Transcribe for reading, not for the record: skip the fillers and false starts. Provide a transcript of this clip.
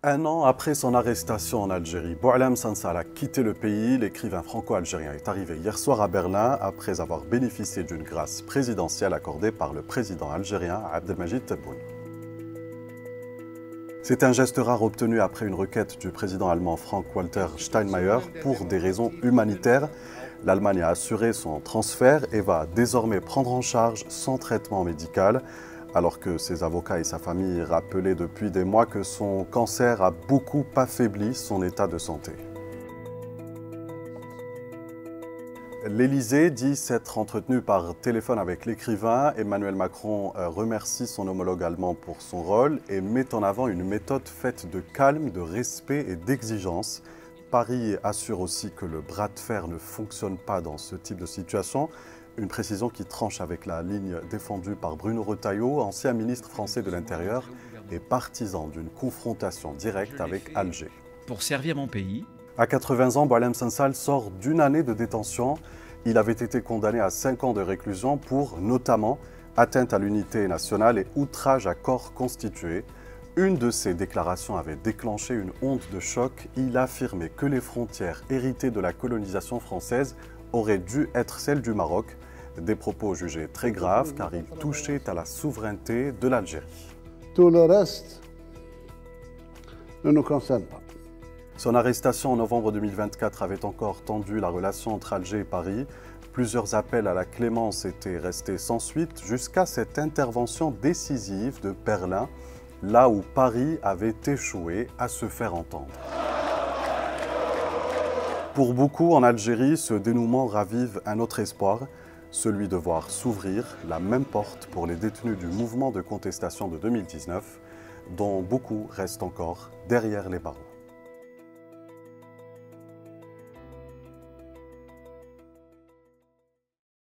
Un an après son arrestation en Algérie, Boualem Sansal a quitté le pays. L'écrivain franco-algérien est arrivé hier soir à Berlin après avoir bénéficié d'une grâce présidentielle accordée par le président algérien Abdelmajid Tebboune. C'est un geste rare obtenu après une requête du président allemand Frank-Walter Steinmeier pour des raisons humanitaires. L'Allemagne a assuré son transfert et va désormais prendre en charge son traitement médical, alors que ses avocats et sa famille rappelaient depuis des mois que son cancer a beaucoup affaibli son état de santé. L'Élysée dit s'être entretenu par téléphone avec l'écrivain. Emmanuel Macron remercie son homologue allemand pour son rôle et met en avant une méthode faite de calme, de respect et d'exigence. Paris assure aussi que le bras de fer ne fonctionne pas dans ce type de situation. Une précision qui tranche avec la ligne défendue par Bruno Retailleau, ancien ministre français de l'Intérieur et partisan d'une confrontation directe avec Alger. Pour servir mon pays. À 80 ans, Boualem Sansal sort d'une année de détention. Il avait été condamné à 5 ans de réclusion pour, notamment, atteinte à l'unité nationale et outrage à corps constitué. Une de ses déclarations avait déclenché une onde de choc. Il affirmait que les frontières héritées de la colonisation française auraient dû être celles du Maroc. Des propos jugés très graves car ils touchaient à la souveraineté de l'Algérie. Tout le reste ne nous concerne pas. Son arrestation en novembre 2024 avait encore tendu la relation entre Alger et Paris. Plusieurs appels à la clémence étaient restés sans suite jusqu'à cette intervention décisive de Berlin, là où Paris avait échoué à se faire entendre. Pour beaucoup en Algérie, ce dénouement ravive un autre espoir, celui de voir s'ouvrir la même porte pour les détenus du mouvement de contestation de 2019, dont beaucoup restent encore derrière les barreaux.